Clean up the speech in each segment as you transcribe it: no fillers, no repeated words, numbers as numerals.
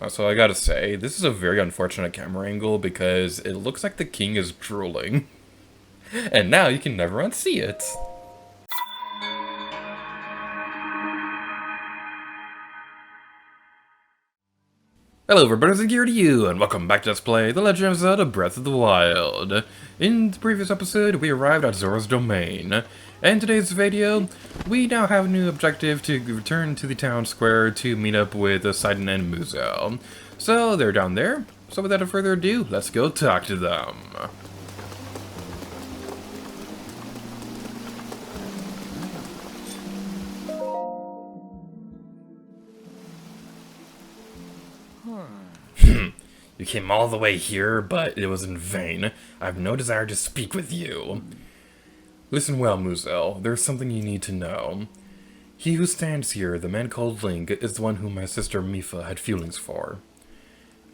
So I gotta say, this is a very unfortunate camera angle because it looks like the king is drooling. And now you can never unsee it. Hello everybody, it's here to you, and welcome back to Let's Play The Legend of Zelda Breath of the Wild. In the previous episode, we arrived at Zora's domain. And in today's video, we now have a new objective to return to the town square to meet up with Sidon and Muzo. So, they're down there. So without further ado, let's go talk to them. You came all the way here, but it was in vain. I have no desire to speak with you. Listen well, Muzo. There's something you need to know. He who stands here, the man called Link, is the one whom my sister Mipha had feelings for.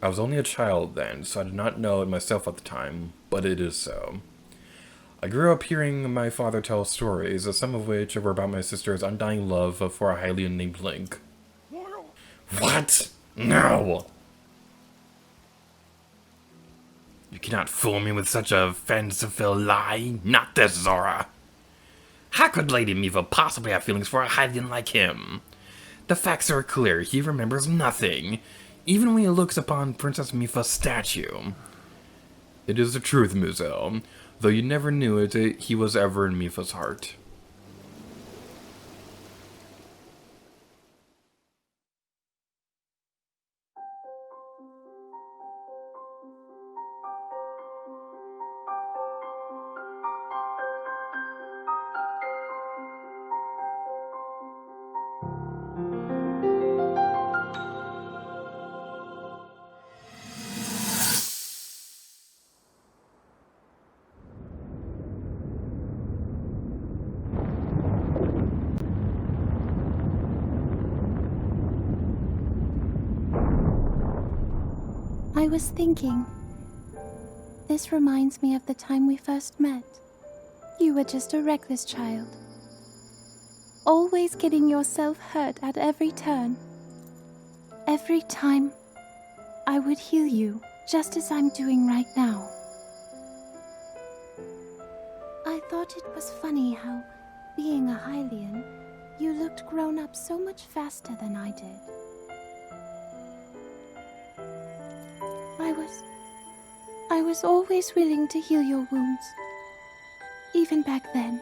I was only a child then, so I did not know it myself at the time, but it is so. I grew up hearing my father tell stories, some of which were about my sister's undying love for a Hylian named Link. What? No! You cannot fool me with such a fanciful lie. Not this, Zora. How could Lady Mipha possibly have feelings for a Hylian like him? The facts are clear. He remembers nothing, even when he looks upon Princess Mipha's statue. It is the truth, Muzo. Though you never knew it, he was ever in Mipha's heart. I was thinking, this reminds me of the time we first met. You were just a reckless child, always getting yourself hurt at every turn. Every time, I would heal you, just as I'm doing right now. I thought it was funny how, being a Hylian, you looked grown up so much faster than I did. I was always willing to heal your wounds, even back then.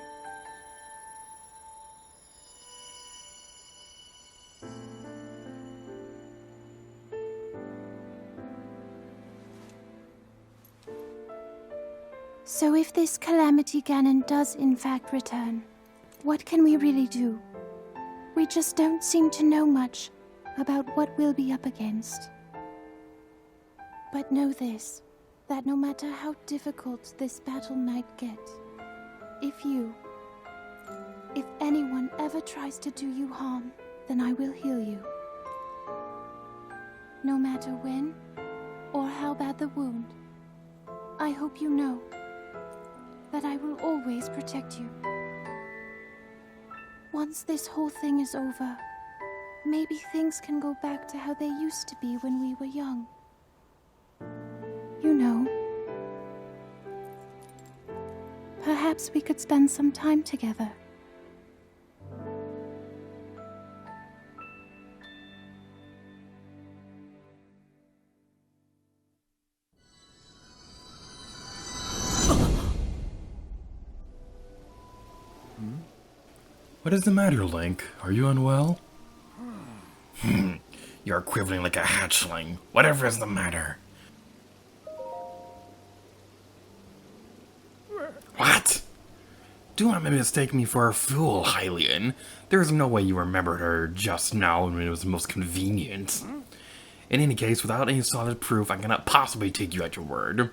So if this Calamity Ganon does in fact return, what can we really do? We just don't seem to know much about what we'll be up against. But know this, that no matter how difficult this battle might get, if anyone ever tries to do you harm, then I will heal you. No matter when or how bad the wound, I hope you know that I will always protect you. Once this whole thing is over, maybe things can go back to how they used to be when we were young. You know, perhaps we could spend some time together. What is the matter, Link? Are you unwell? You're quivering like a hatchling. Whatever is the matter? What? Do not mistake me for a fool, Hylian. There is no way you remembered her just now when it was most convenient. In any case, without any solid proof, I cannot possibly take you at your word.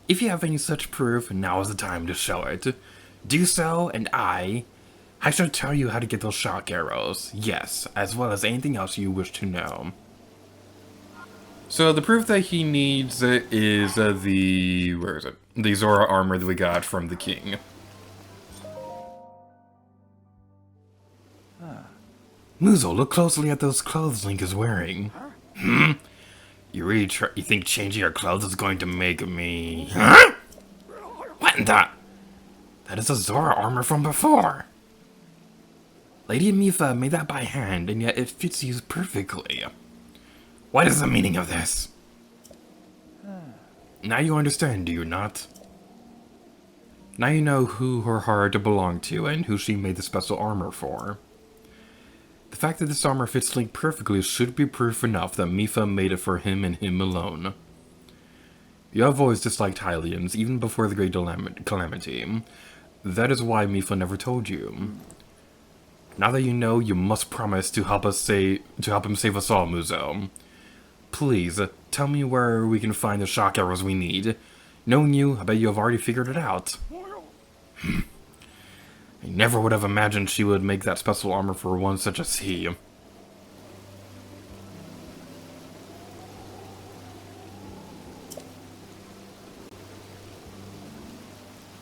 If you have any such proof, now is the time to show it. Do so, and I shall tell you how to get those shock arrows. Yes, as well as anything else you wish to know. So the proof that he needs is the Zora armor that we got from the king. Muzo, look closely at those clothes Link is wearing. You really you think changing your clothes is going to make me... Huh? What in the... That is a Zora armor from before. Lady Mipha made that by hand, and yet it fits you perfectly. What is the meaning of this? Now you understand, do you not? Now you know who her heart belonged to and who she made the special armor for. The fact that this armor fits Link perfectly should be proof enough that Mipha made it for him and him alone. You have always disliked Hylians, even before the Great Calamity. That is why Mipha never told you. Now that you know, you must promise to help him save us all, Muzo. Please, tell me where we can find the shock arrows we need. Knowing you, I bet you have already figured it out. I never would have imagined she would make that special armor for one such as he.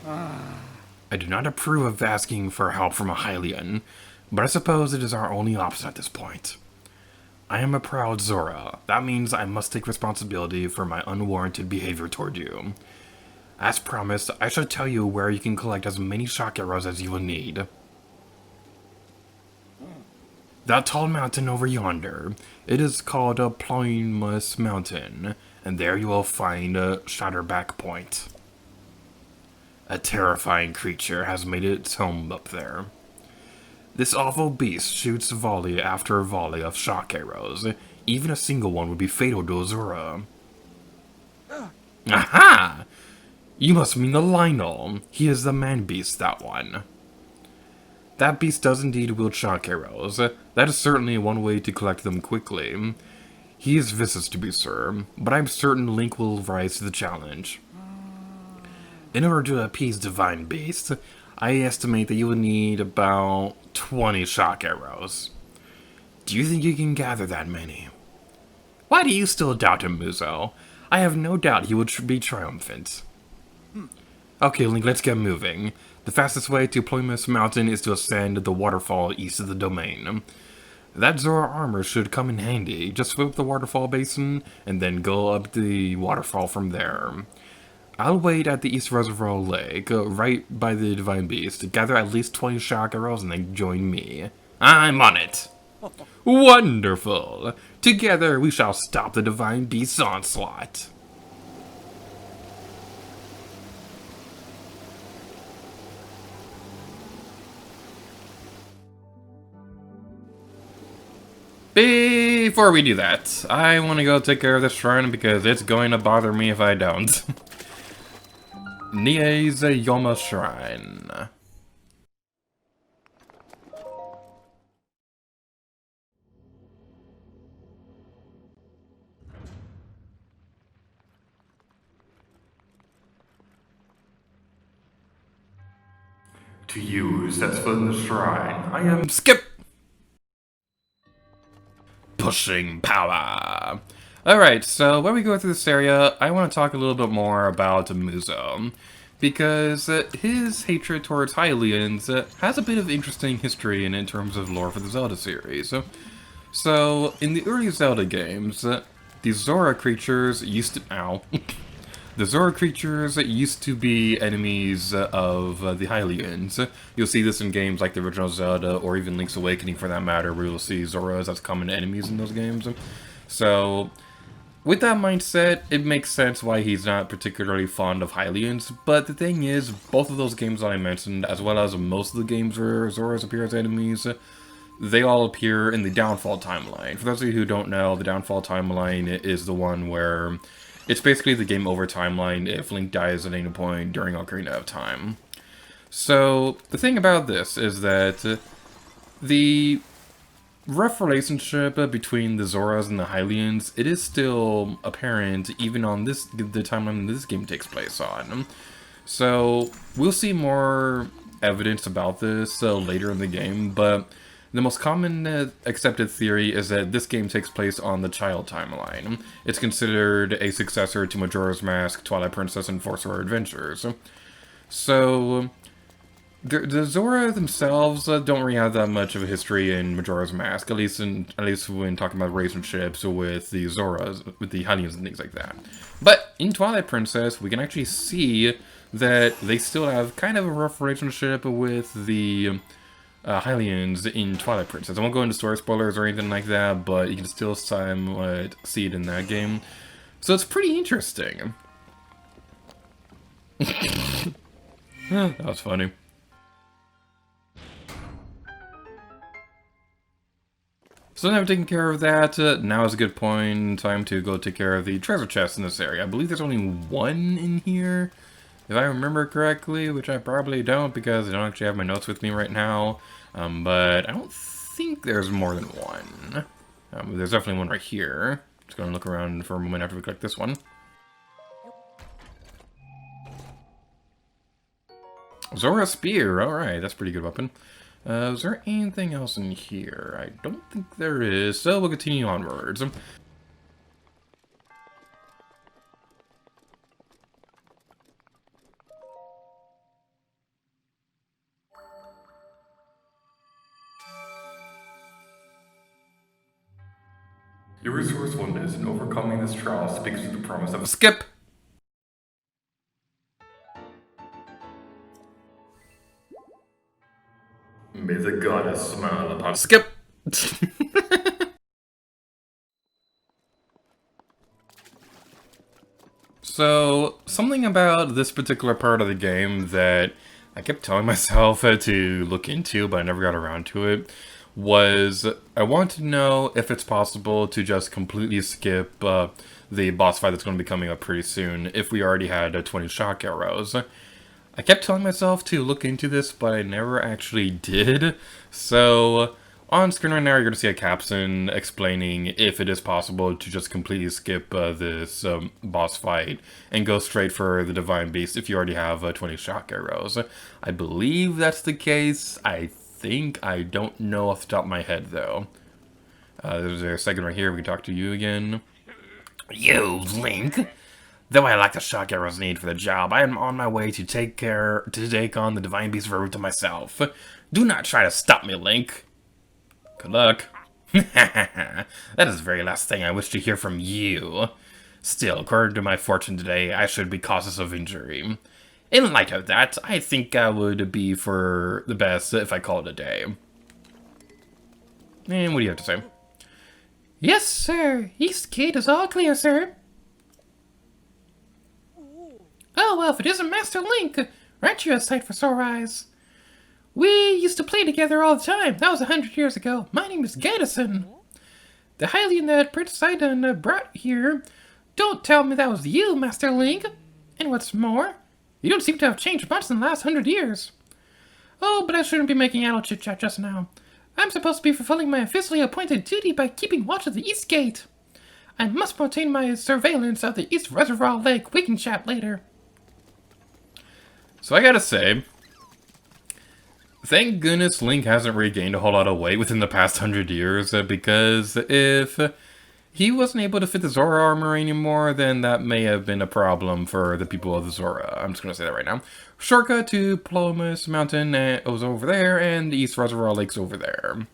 I do not approve of asking for help from a Hylian, but I suppose it is our only option at this point. I am a proud Zora. That means I must take responsibility for my unwarranted behavior toward you. As promised, I shall tell you where you can collect as many shock arrows as you will need. That tall mountain over yonder, it is called a Plymouth Mountain, and there you will find a Shatterback Point. A terrifying creature has made its home up there. This awful beast shoots volley after volley of shock arrows. Even a single one would be fatal to Zora. Aha! You must mean the Lionel. He is the man-beast, that one. That beast does indeed wield shock arrows. That is certainly one way to collect them quickly. He is vicious, to be sure, but I'm certain Link will rise to the challenge. In order to appease Divine Beast, I estimate that you will need about 20 shock arrows. Do you think you can gather that many? Why do you still doubt him, Muzo? I have no doubt he will be triumphant. Okay, Link, let's get moving. The fastest way to Plymouth Mountain is to ascend the waterfall east of the domain. That Zora armor should come in handy. Just swim up the waterfall basin, and then go up the waterfall from there. I'll wait at the East Reservoir Lake, right by the Divine Beast. Gather at least 20 shock arrows and then join me. I'm on it! Wonderful! Together we shall stop the Divine Beast's onslaught. Before we do that, I want to go take care of this shrine because it's going to bother me if I don't. Nie's Yohma Shrine. To you, steps foot in the shrine, I am Skip! Pushing power. Alright, so when we go through this area, I want to talk a little bit more about Muzo, because his hatred towards Hylians has a bit of interesting history in terms of lore for the Zelda series. So, in the early Zelda games, the Zora creatures used to... Ow. The Zora creatures used to be enemies of the Hylians. You'll see this in games like the original Zelda, or even Link's Awakening for that matter, where you'll see Zoras as common enemies in those games. So, with that mindset, it makes sense why he's not particularly fond of Hylians, but the thing is, both of those games that I mentioned, as well as most of the games where Zoras appear as enemies, they all appear in the Downfall timeline. For those of you who don't know, the Downfall timeline is the one where it's basically the game over timeline if Link dies at any point during Ocarina of Time. So, the thing about this is that the rough relationship between the Zoras and the Hylians, it is still apparent even on the timeline this game takes place on. So, we'll see more evidence about this later in the game, but the most common accepted theory is that this game takes place on the Child timeline. It's considered a successor to Majora's Mask, Twilight Princess, and Four Swords Adventures. So, The Zora themselves don't really have that much of a history in Majora's Mask, at least when talking about relationships with the Zoras, with the Hylians and things like that. But in Twilight Princess, we can actually see that they still have kind of a rough relationship with the Hylians in Twilight Princess. I won't go into story spoilers or anything like that, but you can still somewhat see it in that game. So it's pretty interesting. That was funny. So now I've taken care of that, now is a good point in time to go take care of the treasure chest in this area. I believe there's only one in here, if I remember correctly, which I probably don't because I don't actually have my notes with me right now. But I don't think there's more than one. There's definitely one right here. Just gonna look around for a moment after we collect this one. Zora Spear, alright, that's a pretty good weapon. Is there anything else in here? I don't think there is, so we'll continue onwards. Your resourcefulness in overcoming this trial speaks to the promise of a skip! May the goddess smile upon skip! So, something about this particular part of the game that I kept telling myself to look into, but I never got around to it, was I want to know if it's possible to just completely skip the boss fight that's going to be coming up pretty soon, if we already had 20 shock arrows. I kept telling myself to look into this, but I never actually did. So, on screen right now, you're going to see a caption explaining if it is possible to just completely skip this boss fight and go straight for the Divine Beast if you already have 20 shock arrows. I believe that's the case. I don't know off the top of my head, though. There's a second right here. We can talk to you again. You, Link! Though I lack the shock arrows needed for the job, I am on my way to take on the Divine Beast Vah Ruta myself. Do not try to stop me, Link. Good luck. That is the very last thing I wish to hear from you. Still, according to my fortune today, I should be cautious of injury. In light of that, I think I would be for the best if I call it a day. And what do you have to say? Yes, sir. East Gate is all clear, sir. Oh, well, if it isn't Master Link, aren't you a sight for sore eyes? We used to play together all the time. That was 100 years ago. My name is Gaddison. The Hylian that Princess Ida brought here. Don't tell me that was you, Master Link. And what's more, you don't seem to have changed much in the last 100 years. Oh, but I shouldn't be making idle chit-chat just now. I'm supposed to be fulfilling my officially appointed duty by keeping watch of the East Gate. I must maintain my surveillance of the East Reservoir Lake. We can chat later. So I gotta say, thank goodness Link hasn't regained a whole lot of weight within the past 100 years, because if he wasn't able to fit the Zora armor anymore, then that may have been a problem for the people of the Zora. I'm just gonna say that right now. Shortcut to Plomus Mountain was over there, and the East Reservoir Lake's over there.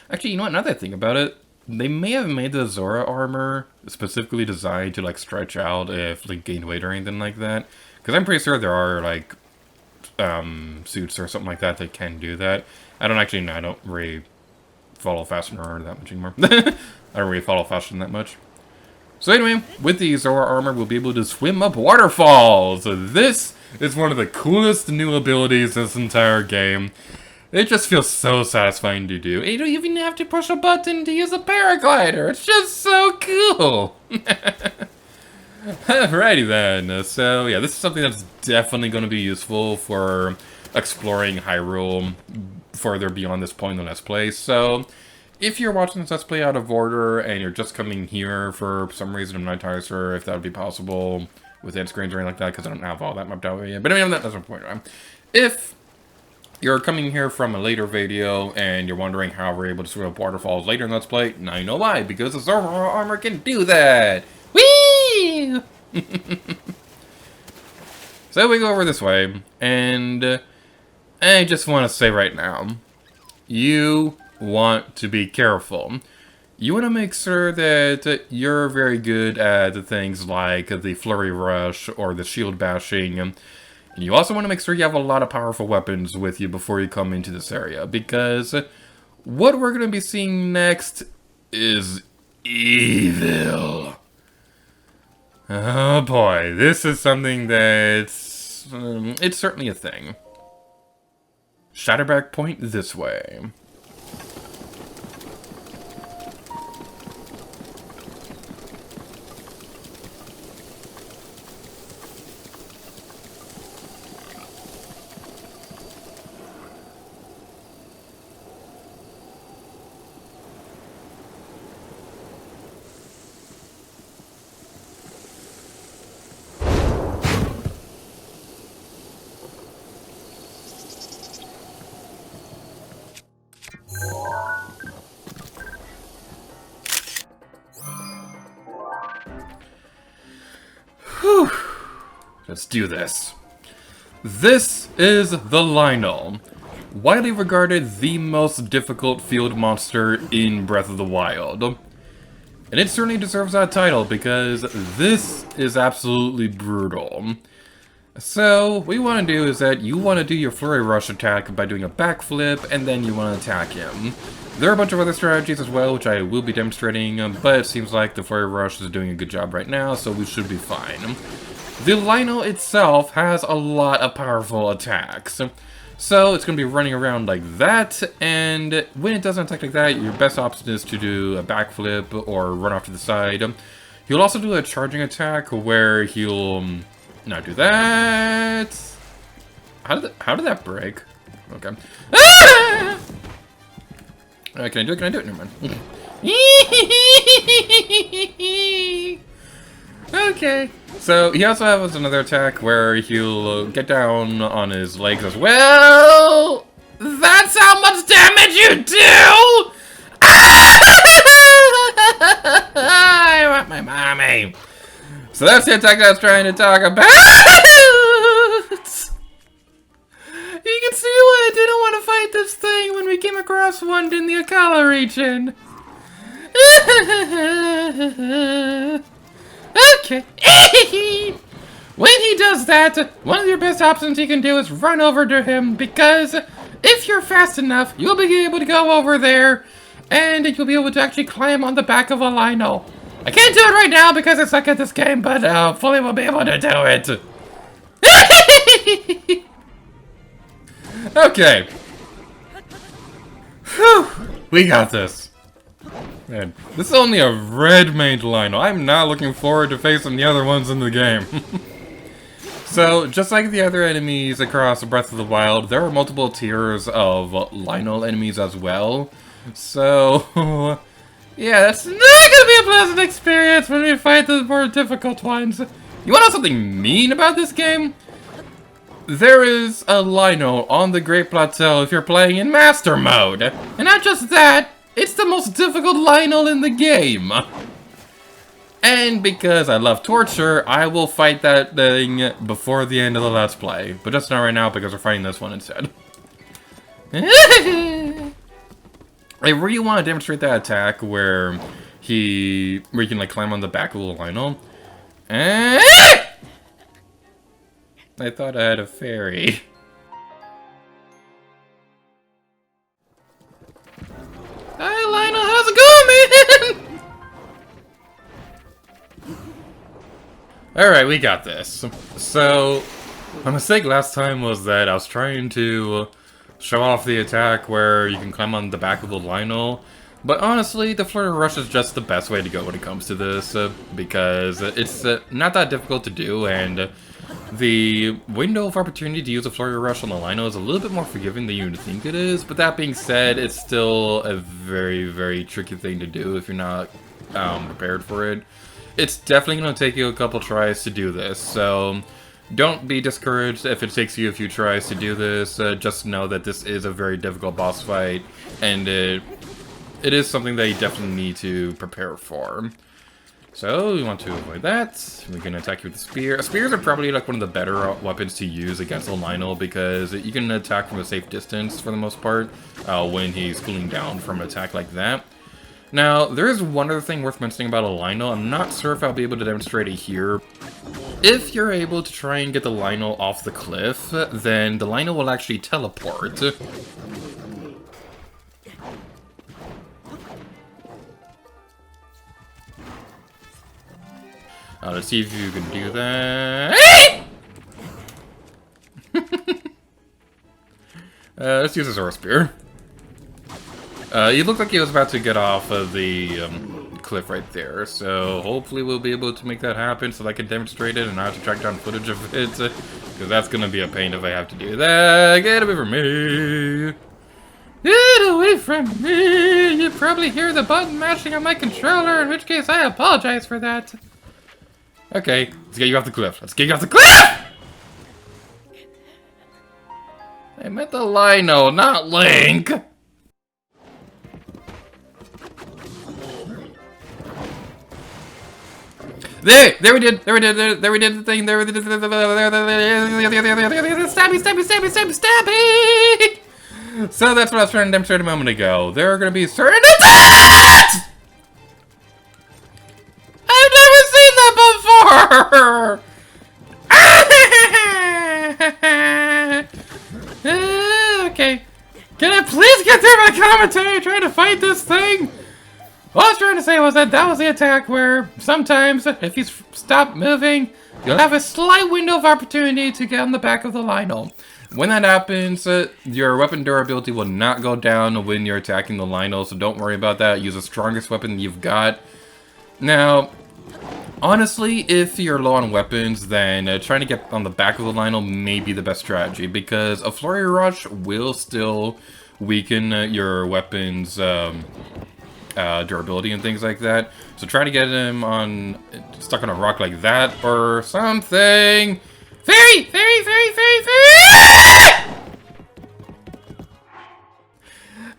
Actually, you know what, another thing about it, they may have made the Zora armor specifically designed to, like, stretch out if Link gained weight or anything like that. Because I'm pretty sure there are, like, suits or something like that that can do that. I don't really follow fashion or that much anymore. I don't really follow fashion that much. So anyway, with the Zora armor, we'll be able to swim up waterfalls. This is one of the coolest new abilities in this entire game. It just feels so satisfying to do. You don't even have to push a button to use a paraglider. It's just so cool. Alrighty then. So yeah, this is something that's definitely going to be useful for exploring Hyrule further beyond this point in the Let's Play. So if you're watching this Let's Play out of order and you're just coming here for some reason, I'm not entirely sure if that would be possible with end screens or anything like that, because I don't have all that mapped out yet. But anyway, that's my point. Right? If you're coming here from a later video and you're wondering how we're able to swim up waterfalls later in Let's Play, now you know why, because the Zora armor can do that! Whee! So we go over this way, and I just want to say right now, you want to be careful. You want to make sure that you're very good at the things like the Flurry Rush or the Shield Bashing. And you also want to make sure you have a lot of powerful weapons with you before you come into this area. Because what we're going to be seeing next is evil. Oh boy, this is something that's... it's certainly a thing. Shatterback Point this way. Whew. Let's do this. This is the Lionel, widely regarded the most difficult field monster in Breath of the Wild. And it certainly deserves that title because this is absolutely brutal. So, what you want to do is that you want to do your Flurry Rush attack by doing a backflip, and then you want to attack him. There are a bunch of other strategies as well, which I will be demonstrating, but it seems like the Flurry Rush is doing a good job right now, so we should be fine. The Lionel itself has a lot of powerful attacks. So, it's going to be running around like that, and when it doesn't attack like that, your best option is to do a backflip or run off to the side. He'll also do a charging attack where he'll... not do that. How did that break? Okay. Ah! Can I do it? Can I do it? Never mind. Okay. So he also has another attack where he'll get down on his legs as well. That's how much damage you do. I want my mommy. So that's the attack I was trying to talk about! You can see why I didn't want to fight this thing when we came across one in the Akala region. Okay. When he does that, one of your best options you can do is run over to him, because if you're fast enough, you'll be able to go over there, and you'll be able to actually climb on the back of a Lionel. I can't do it right now because I suck at this game, but hopefully we'll be able to do it. Okay. Whew. We got this. Man, this is only a red mage Lionel. I'm not looking forward to facing the other ones in the game. So, just like the other enemies across Breath of the Wild, there are multiple tiers of Lionel enemies as well. So... yeah, that's not gonna be a pleasant experience when we fight the more difficult ones. You wanna know something mean about this game? There is a Lionel on the Great Plateau if you're playing in Master Mode. And not just that, it's the most difficult Lionel in the game. And because I love torture, I will fight that thing before the end of the Let's Play. But just not right now because we're fighting this one instead. I really want to demonstrate that attack where you can like climb on the back of the Lionel. I thought I had a fairy. Hi Lionel, how's it going, man? Alright, we got this. So, my mistake last time was that I was trying to show off the attack where you can climb on the back of the Lionel. But honestly, the Flurry Rush is just the best way to go when it comes to this, because it's not that difficult to do, and the window of opportunity to use a Flurry Rush on the Lionel is a little bit more forgiving than you would think it is. But that being said, it's still a very, very tricky thing to do if you're not prepared for it. It's definitely going to take you a couple tries to do this, so don't be discouraged if it takes you a few tries to do this. Just know that this is a very difficult boss fight, and it is something that you definitely need to prepare for. So we want to avoid that. We're gonna attack you with the spear. Spears are probably like one of the better weapons to use against a Lionel because you can attack from a safe distance for the most part when he's cooling down from an attack like that. Now, there is one other thing worth mentioning about a Lionel. I'm not sure if I'll be able to demonstrate it here. If you're able to try and get the Lionel off the cliff, then the Lionel will actually teleport. Let's see if you can do that. Let's use a Zora Spear. He looked like he was about to get off of the cliff right there, so hopefully we'll be able to make that happen so that I can demonstrate it and not have to track down footage of it, because that's going to be a pain if I have to do that. Get away from me! Get away from me! You probably hear the button mashing on my controller, in which case I apologize for that. Okay, let's get you off the cliff. Let's get you off the cliff! I meant the Lino, not Link! There we did the thing, stabby! So that's what I was trying to demonstrate a moment ago. There are gonna be certain attacks! I've never seen that before! Okay. Can I please get through my commentary trying to fight this thing? What I was trying to say was that was the attack where sometimes, if you stop moving, you'll have a slight window of opportunity to get on the back of the Lionel. When that happens, your weapon durability will not go down when you're attacking the Lionel, so don't worry about that. Use the strongest weapon you've got. Now, honestly, if you're low on weapons, then trying to get on the back of the Lionel may be the best strategy, because a Flurry Rush will still weaken your weapon's durability and things like that. So try to get him stuck on a rock like that or something. Very!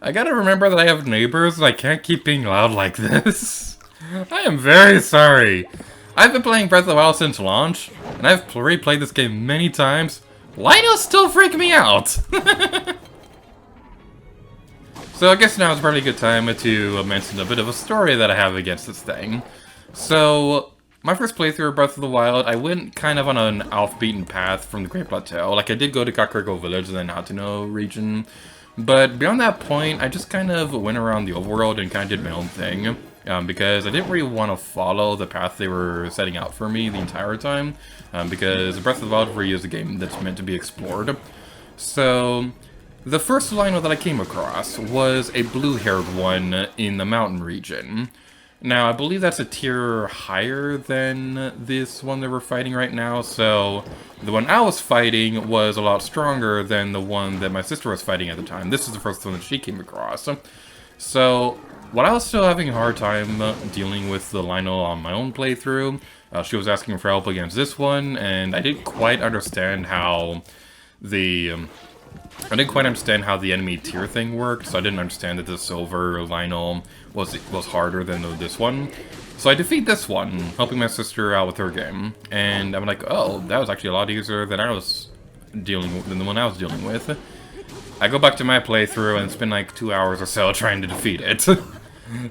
I gotta remember that I have neighbors and I can't keep being loud like this. I am very sorry. I've been playing Breath of the Wild since launch, and I've replayed this game many times. Lionels still freak me out. So I guess now is probably a good time to mention a bit of a story that I have against this thing. So, my first playthrough of Breath of the Wild, I went kind of on an off-beaten path from the Great Plateau. Like, I did go to Kakariko Village and then Hateno region. But beyond that point, I just kind of went around the overworld and kind of did my own thing. Because I didn't really want to follow the path they were setting out for me the entire time. Because Breath of the Wild really is a game that's meant to be explored. So, the first Lionel that I came across was a blue-haired one in the mountain region. Now, I believe that's a tier higher than this one that we're fighting right now, so the one I was fighting was a lot stronger than the one that my sister was fighting at the time. This is the first one that she came across. So, while I was still having a hard time dealing with the Lionel on my own playthrough, she was asking for help against this one, and I didn't quite understand how the enemy tier thing worked, so I didn't understand that the silver Lionel was harder than this one. So I defeat this one, helping my sister out with her game, and I'm like, oh, that was actually a lot easier than the one I was dealing with. I go back to my playthrough and spend like 2 hours or so trying to defeat it.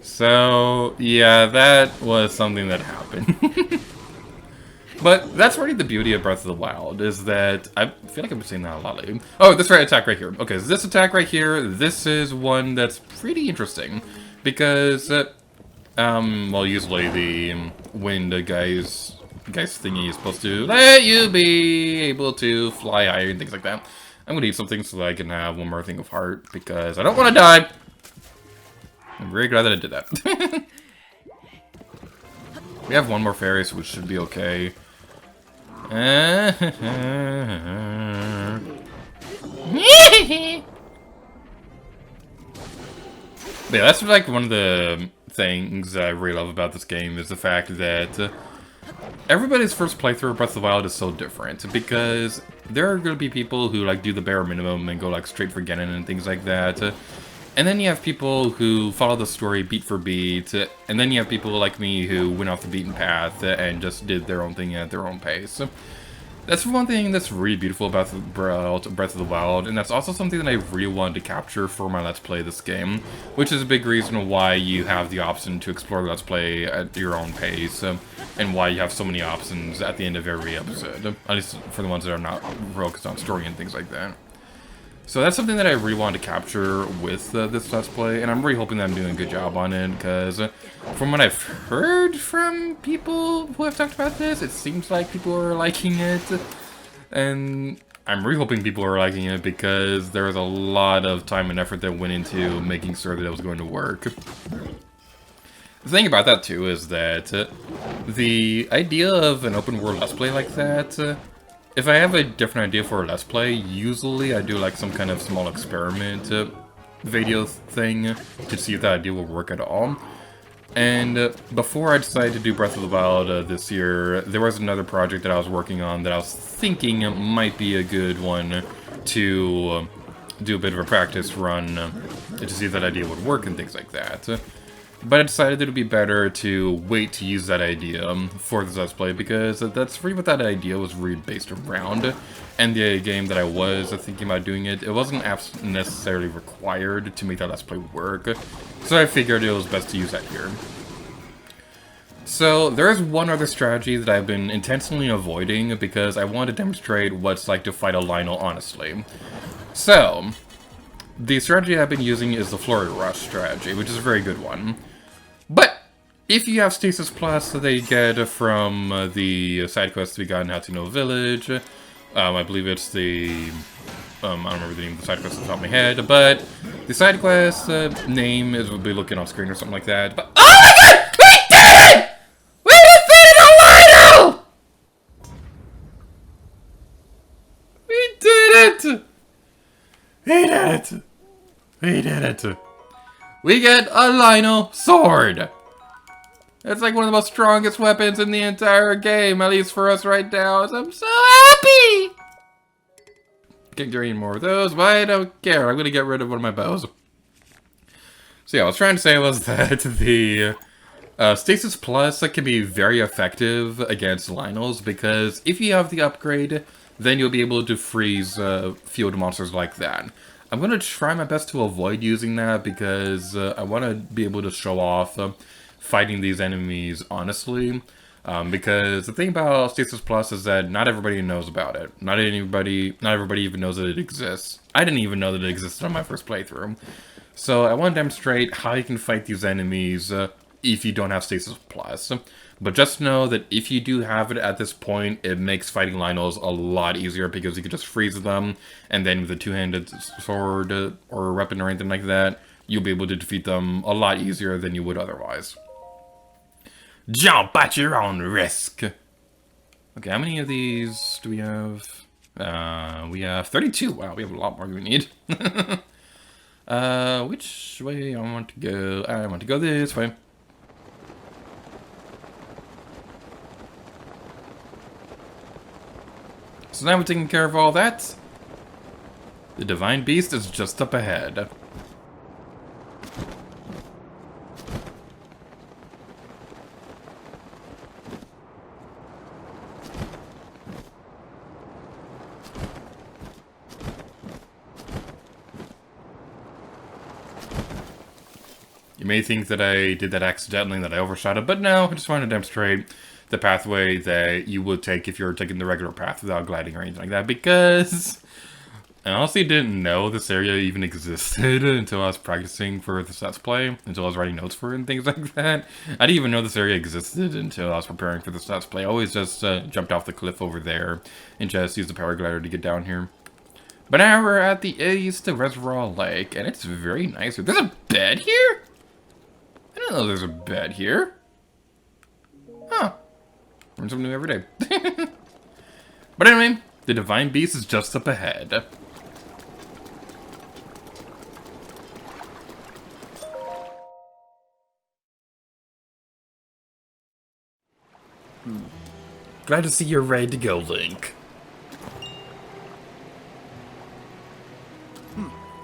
So yeah, that was something that happened. But that's really the beauty of Breath of the Wild, is that, I feel like I've been saying that a lot lately. Oh, this attack right here. Okay, so this attack right here, this is one that's pretty interesting. Because, well, usually the wind guy's thingy is supposed to let you be able to fly higher and things like that. I'm gonna eat something so that I can have one more thing of heart, because I don't want to die! I'm very glad that I did that. We have one more fairy, so we should be okay. But yeah, that's like one of the things I really love about this game, is the fact that everybody's first playthrough of Breath of the Wild is so different, because there are going to be people who like do the bare minimum and go like straight for Ganon and things like that. And then you have people who follow the story beat for beat, and then you have people like me who went off the beaten path and just did their own thing at their own pace. That's one thing that's really beautiful about Breath of the Wild, and that's also something that I really wanted to capture for my Let's Play this game, which is a big reason why you have the option to explore the Let's Play at your own pace, and why you have so many options at the end of every episode, at least for the ones that are not focused on story and things like that. So that's something that I really wanted to capture with this Let's Play, and I'm really hoping that I'm doing a good job on it, because from what I've heard from people who have talked about this, it seems like people are liking it, and I'm really hoping people are liking it, because there was a lot of time and effort that went into making sure that it was going to work. The thing about that, too, is that the idea of an open world Let's Play like that, if I have a different idea for a Let's Play, usually I do like some kind of small experiment video thing to see if that idea will work at all. And before I decided to do Breath of the Wild this year, there was another project that I was working on that I was thinking might be a good one to do a bit of a practice run to see if that idea would work and things like that. But I decided that it would be better to wait to use that idea for this Let's Play, because that's really what that idea was really based around. And the game that I was thinking about doing it wasn't necessarily required to make that Let's Play work. So I figured it was best to use that here. So there is one other strategy that I've been intentionally avoiding because I want to demonstrate what it's like to fight a Lionel honestly. So the strategy I've been using is the Flurry Rush strategy, which is a very good one. But if you have Stasis Plus that you get from the side quest we got in Hatsuno Village, I believe it's the, I don't remember the name of the side quest off the top of my head, but the side quest name is, we'll be looking on screen or something like that. But oh my god! We did it! We defeated a Lionel! We did it! We did it! We did it! We get a Lionel sword! It's like one of the most strongest weapons in the entire game, at least for us right now. I'm so happy! Can't get any more of those, but I don't care. I'm gonna get rid of one of my bows. So yeah, what I was trying to say was that the Stasis Plus can be very effective against Lionels, because if you have the upgrade, then you'll be able to freeze field monsters like that. I'm going to try my best to avoid using that because I want to be able to show off fighting these enemies honestly. Because the thing about Stasis Plus is that not everybody knows about it. Not everybody even knows that it exists. I didn't even know that it existed on my first playthrough. So I want to demonstrate how you can fight these enemies if you don't have Stasis Plus. But just know that if you do have it at this point, it makes fighting Lionels a lot easier because you can just freeze them, and then with a two-handed sword or weapon or anything like that, you'll be able to defeat them a lot easier than you would otherwise. Jump at your own risk! Okay, how many of these do we have? We have 32. Wow, we have a lot more than we need. Which way I want to go? I want to go this way. So now we're taking care of all that. The Divine Beast is just up ahead. You may think that I did that accidentally, that I overshot it, but no, I just wanted to demonstrate the pathway that you would take if you were taking the regular path without gliding or anything like that, because I honestly didn't know this area even existed until I was practicing for this Let's Play, until I was writing notes for it and things like that. I didn't even know this area existed until I was preparing for this Let's Play. I always just jumped off the cliff over there and just used the paraglider to get down here. But now we're at the East Reservoir Lake, and it's very nice. There's a bed here? I didn't know there's a bed here. Huh. Learn something new every day. But anyway, the Divine Beast is just up ahead. Glad to see you're ready to go, Link.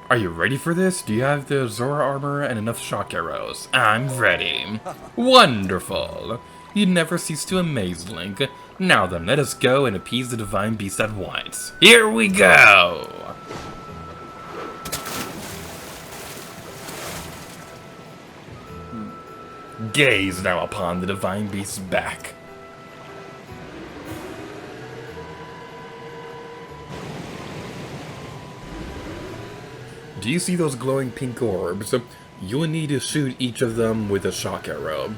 Are you ready for this? Do you have the Zora armor and enough shock arrows? I'm ready. Wonderful. You never cease to amaze, Link. Now then, let us go and appease the Divine Beast at once. Here we go! Gaze now upon the Divine Beast's back. Do you see those glowing pink orbs? You will need to shoot each of them with a shock arrow.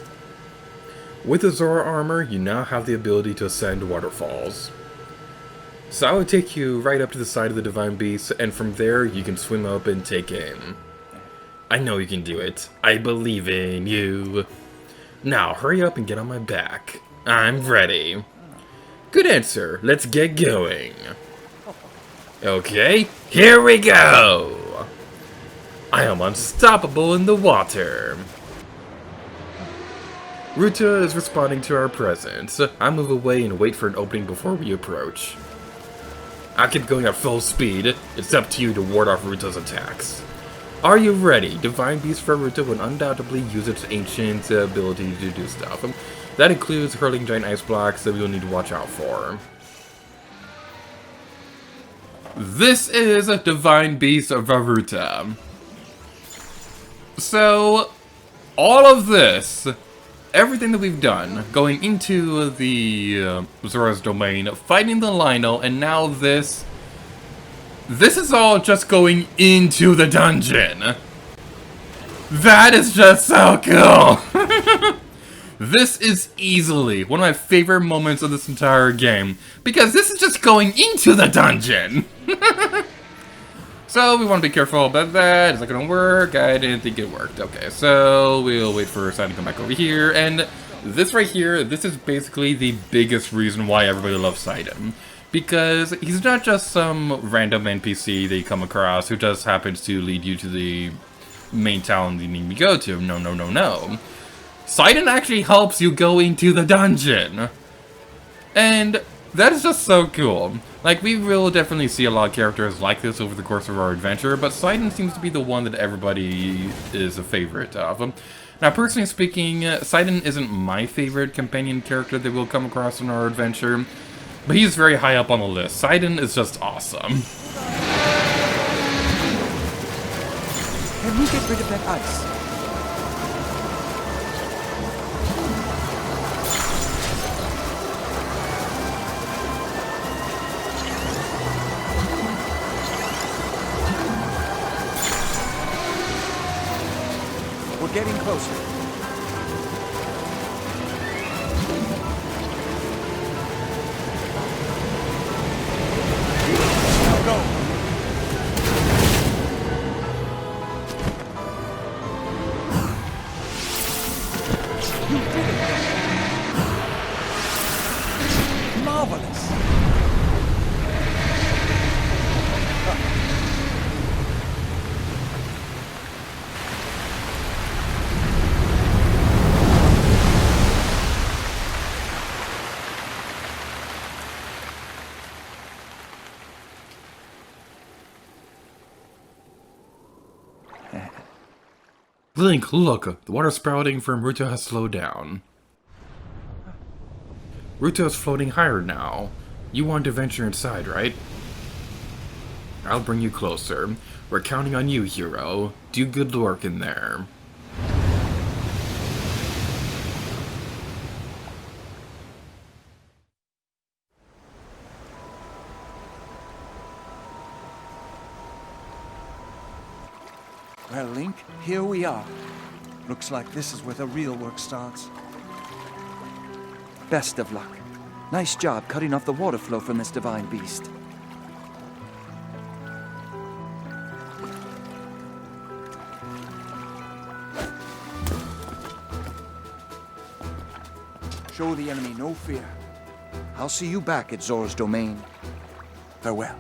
With the Zora armor, you now have the ability to ascend waterfalls. So I will take you right up to the side of the Divine Beast, and from there you can swim up and take aim. I know you can do it. I believe in you. Now, hurry up and get on my back. I'm ready. Good answer. Let's get going. Okay, here we go. I am unstoppable in the water. Ruta is responding to our presence. I move away and wait for an opening before we approach. I keep going at full speed. It's up to you to ward off Ruta's attacks. Are you ready? Divine Beast Vah Ruta will undoubtedly use its ancient ability to do stuff. That includes hurling giant ice blocks that we will need to watch out for. This is Divine Beast Vah Ruta. So, all of this, everything that we've done, going into the Zora's domain, fighting the Lionel, and now this is all just going into the dungeon. That is just so cool. This is easily one of my favorite moments of this entire game, because this is just going into the dungeon. So we want to be careful about that. Is that going to work? I didn't think it worked. Okay, so we'll wait for Sidon to come back over here. And this right here, this is basically the biggest reason why everybody loves Sidon. Because he's not just some random NPC that you come across who just happens to lead you to the main town you need to go to. No, no, no, no. Sidon actually helps you go into the dungeon. And that is just so cool. Like, we will definitely see a lot of characters like this over the course of our adventure, but Sidon seems to be the one that everybody is a favorite of. Now, personally speaking, Sidon isn't my favorite companion character that we'll come across in our adventure, but he's very high up on the list. Sidon is just awesome. Can we get rid of that ice? We're getting closer. Now go. You did it. Marvelous. Link, look! The water spouting from Ruta has slowed down. Ruta is floating higher now. You want to venture inside, right? I'll bring you closer. We're counting on you, hero. Do good work in there. Well, Link, here we are. Looks like this is where the real work starts. Best of luck. Nice job cutting off the water flow from this Divine Beast. Show the enemy no fear. I'll see you back at Zora's domain. Farewell.